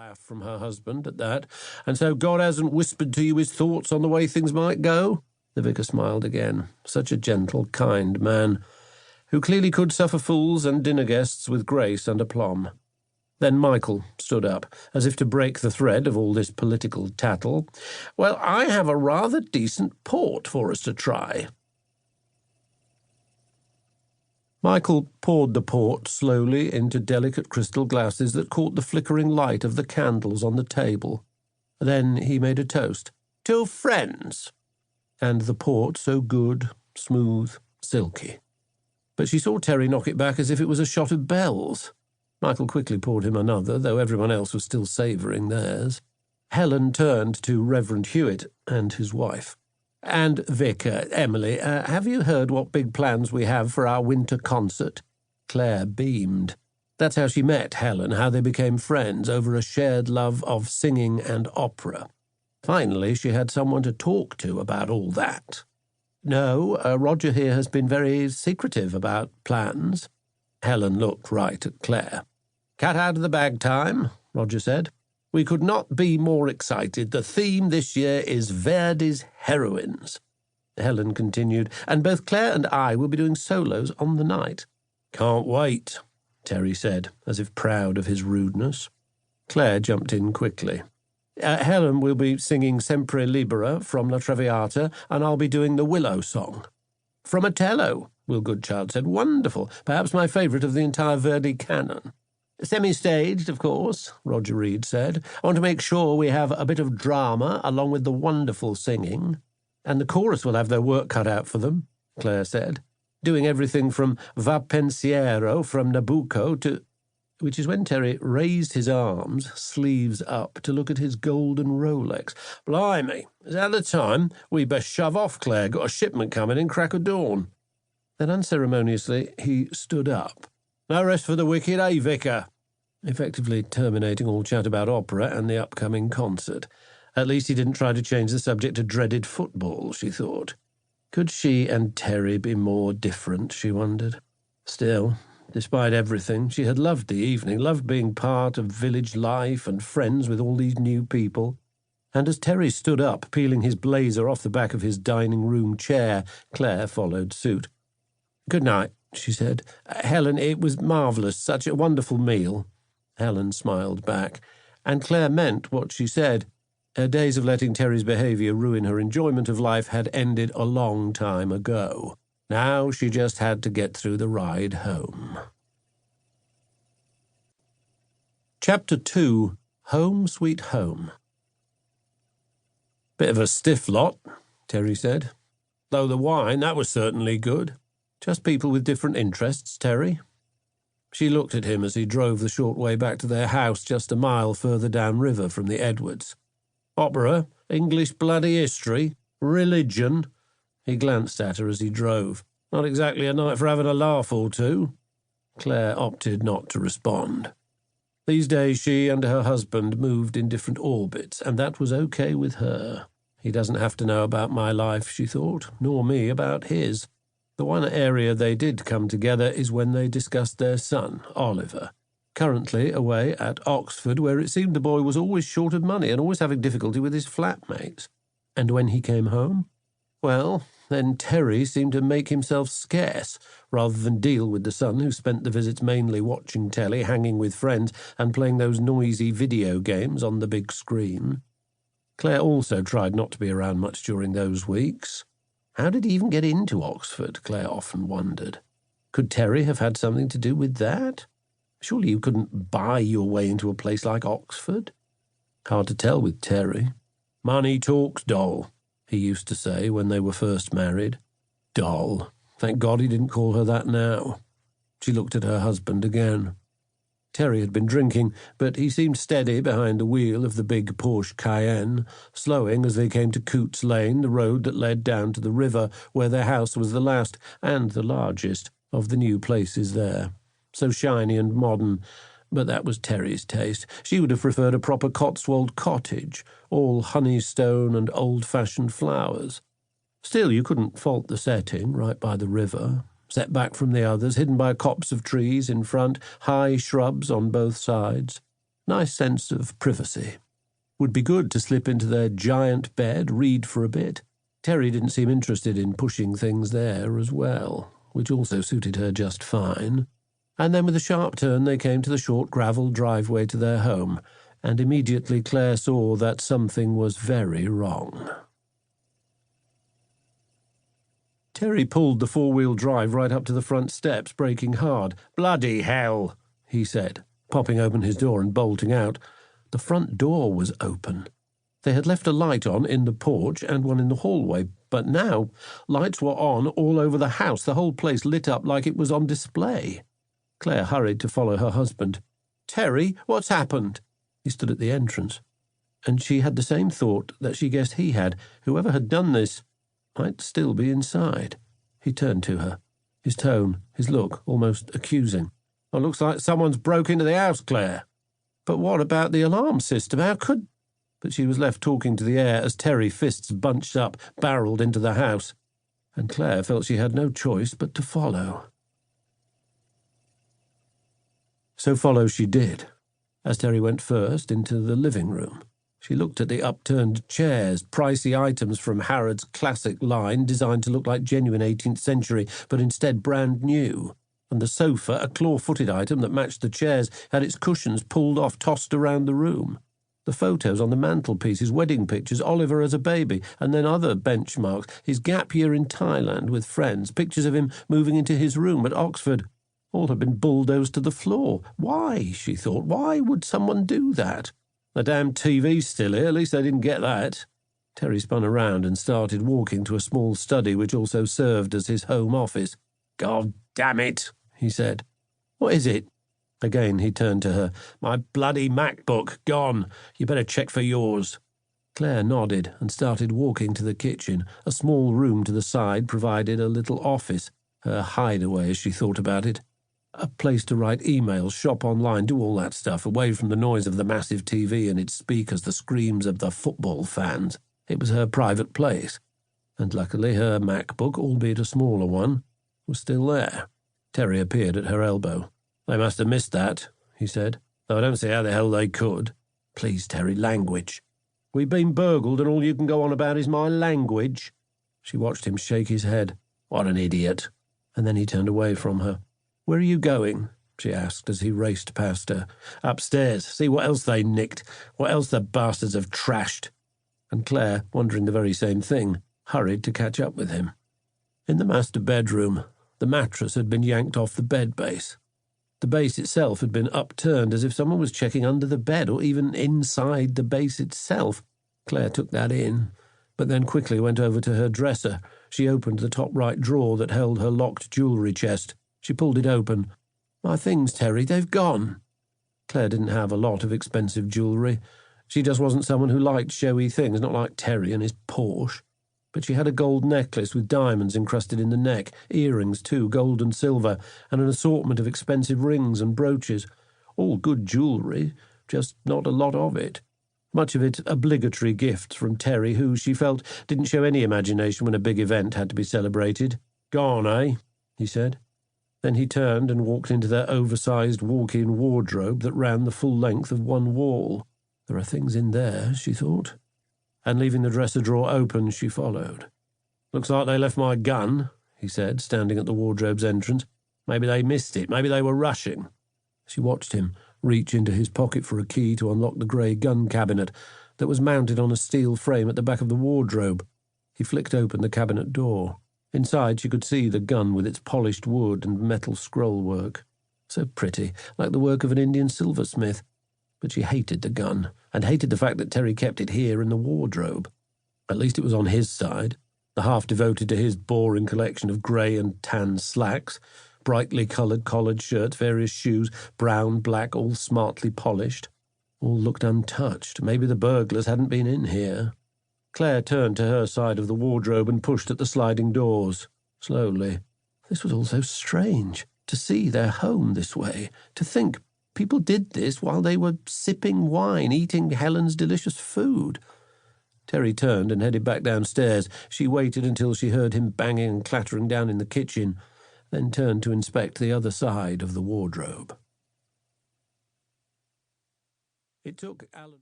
laugh from her husband at that. "And so God hasn't whispered to you his thoughts on the way things might go?" The vicar smiled again. Such a gentle, kind man, who clearly could suffer fools and dinner guests with grace and aplomb. Then Michael stood up, as if to break the thread of all this political tattle. "Well, I have a rather decent port for us to try." Michael poured the port slowly into delicate crystal glasses that caught the flickering light of the candles on the table. Then he made a toast. "To friends." And the port so good, smooth, silky. But she saw Terry knock it back as if it was a shot of bells. Michael quickly poured him another, though everyone else was still savouring theirs. Helen turned to Reverend Hewitt and his wife. "And, Vicar, Emily, have you heard what big plans we have for our winter concert?" Claire beamed. That's how she met Helen, how they became friends over a shared love of singing and opera. Finally, she had someone to talk to about all that. "No, Roger here has been very secretive about plans." Helen looked right at Claire. "Cat out of the bag time," Roger said. "We could not be more excited. The theme this year is Verdi's Heroines." Helen continued, "And both Claire and I will be doing solos on the night." "Can't wait," Terry said, as if proud of his rudeness. Claire jumped in quickly. "Helen will be singing Sempre Libera from La Traviata, and I'll be doing the Willow song." "From Otello," Will Goodchild said. "Wonderful. Perhaps my favourite of the entire Verdi canon." "Semi-staged, of course," Roger Reed said. "I want to make sure we have a bit of drama along with the wonderful singing." "And the chorus will have their work cut out for them," Claire said, "doing everything from Va Pensiero from Nabucco to—" which is when Terry raised his arms, sleeves up, to look at his golden Rolex. "Blimey, is that the time? We best shove off, Claire. Got a shipment coming in crack of dawn." Then unceremoniously he stood up. "No rest for the wicked, eh, Vicar?" Effectively terminating all chat about opera and the upcoming concert. At least he didn't try to change the subject to dreaded football, she thought. Could she and Terry be more different, she wondered. Still, despite everything, she had loved the evening, loved being part of village life and friends with all these new people. And as Terry stood up, peeling his blazer off the back of his dining-room chair, Claire followed suit. "Good night," she said. "Helen, it was marvellous, such a wonderful meal." Helen smiled back, and Claire meant what she said. Her days of letting Terry's behaviour ruin her enjoyment of life had ended a long time ago. Now she just had to get through the ride home. Chapter 2. Home Sweet Home. "Bit of a stiff lot," Terry said. "Though the wine, that was certainly good. Just people with different interests, Terry." She looked at him as he drove the short way back to their house just a mile further downriver from the Edwards. "Opera, English bloody history, religion." He glanced at her as he drove. "Not exactly a night for having a laugh or two." Claire opted not to respond. These days she and her husband moved in different orbits, and that was okay with her. He doesn't have to know about my life, she thought, nor me about his. The one area they did come together is when they discussed their son, Oliver, currently away at Oxford, where it seemed the boy was always short of money and always having difficulty with his flatmates. And when he came home, well, then Terry seemed to make himself scarce, rather than deal with the son who spent the visits mainly watching telly, hanging with friends, and playing those noisy video games on the big screen. Claire also tried not to be around much during those weeks. How did he even get into Oxford, Claire often wondered. Could Terry have had something to do with that? Surely you couldn't buy your way into a place like Oxford. Hard to tell with Terry. "Money talks, doll," he used to say when they were first married. Doll. Thank God he didn't call her that now. She looked at her husband again. Terry had been drinking, but he seemed steady behind the wheel of the big Porsche Cayenne, slowing as they came to Coots Lane, the road that led down to the river, where their house was the last and the largest of the new places there. So shiny and modern, but that was Terry's taste. She would have preferred a proper Cotswold cottage, all honeystone and old-fashioned flowers. Still, you couldn't fault the setting, right by the river, set back from the others, hidden by a copse of trees in front, high shrubs on both sides. Nice sense of privacy. Would be good to slip into their giant bed, read for a bit. Terry didn't seem interested in pushing things there as well, which also suited her just fine. And then with a sharp turn they came to the short gravel driveway to their home, and immediately Claire saw that something was very wrong. Terry pulled the four-wheel drive right up to the front steps, braking hard. "Bloody hell," he said, popping open his door and bolting out. The front door was open. They had left a light on in the porch and one in the hallway, but now lights were on all over the house, the whole place lit up like it was on display. Claire hurried to follow her husband. "Terry, what's happened?" He stood at the entrance, and she had the same thought that she guessed he had. Whoever had done this might still be inside. He turned to her, his tone, his look almost accusing. "It looks like someone's broke into the house, Claire." "But what about the alarm system? How could—" But she was left talking to the air as Terry, fists bunched up, barreled into the house, and Claire felt she had no choice but to follow. So follow she did, as Terry went first into the living room. She looked at the upturned chairs, pricey items from Harrod's classic line, designed to look like genuine 18th century, but instead brand new. And the sofa, a claw-footed item that matched the chairs, had its cushions pulled off, tossed around the room. The photos on the mantelpiece, his wedding pictures, Oliver as a baby, and then other benchmarks, his gap year in Thailand with friends, pictures of him moving into his room at Oxford, all had been bulldozed to the floor. Why, she thought, why would someone do that? The damn TV's still here, at least they didn't get that. Terry spun around and started walking to a small study which also served as his home office. "God damn it," he said. "What is it?" Again he turned to her. "My bloody MacBook, gone. You better check for yours." Claire nodded and started walking to the kitchen. A small room to the side provided a little office, her hideaway as she thought about it. A place to write emails, shop online, do all that stuff, away from the noise of the massive TV and its speakers, the screams of the football fans. It was her private place. And luckily her MacBook, albeit a smaller one, was still there. Terry appeared at her elbow. "They must have missed that," he said, "though I don't see how the hell they could." "Please, Terry, language." "We've been burgled and all you can go on about is my language." She watched him shake his head. "What an idiot." And then he turned away from her. "Where are you going?" she asked as he raced past her. "Upstairs. See what else they nicked, what else the bastards have trashed." And Claire, wondering the very same thing, hurried to catch up with him. In the master bedroom, the mattress had been yanked off the bed base. The base itself had been upturned as if someone was checking under the bed or even inside the base itself. Claire took that in, but then quickly went over to her dresser. She opened the top right drawer that held her locked jewellery chest. She pulled it open. "My things, Terry, they've gone." Claire didn't have a lot of expensive jewellery. She just wasn't someone who liked showy things, not like Terry and his Porsche. But she had a gold necklace with diamonds encrusted in the neck, earrings too, gold and silver, and an assortment of expensive rings and brooches. All good jewellery, just not a lot of it. Much of it obligatory gifts from Terry, who, she felt, didn't show any imagination when a big event had to be celebrated. "Gone, eh?" he said. Then he turned and walked into their oversized walk-in wardrobe that ran the full length of one wall. There are things in there, she thought. And leaving the dresser drawer open, she followed. "Looks like they left my gun," he said, standing at the wardrobe's entrance. "Maybe they missed it. Maybe they were rushing." She watched him reach into his pocket for a key to unlock the grey gun cabinet that was mounted on a steel frame at the back of the wardrobe. He flicked open the cabinet door. Inside she could see the gun with its polished wood and metal scrollwork. So pretty, like the work of an Indian silversmith. But she hated the gun, and hated the fact that Terry kept it here in the wardrobe. At least it was on his side, the half devoted to his boring collection of grey and tan slacks, brightly coloured collared shirts, various shoes, brown, black, all smartly polished. All looked untouched. Maybe the burglars hadn't been in here. Claire turned to her side of the wardrobe and pushed at the sliding doors, slowly. This was all so strange, to see their home this way, to think people did this while they were sipping wine, eating Helen's delicious food. Terry turned and headed back downstairs. She waited until she heard him banging and clattering down in the kitchen, then turned to inspect the other side of the wardrobe. It took Alan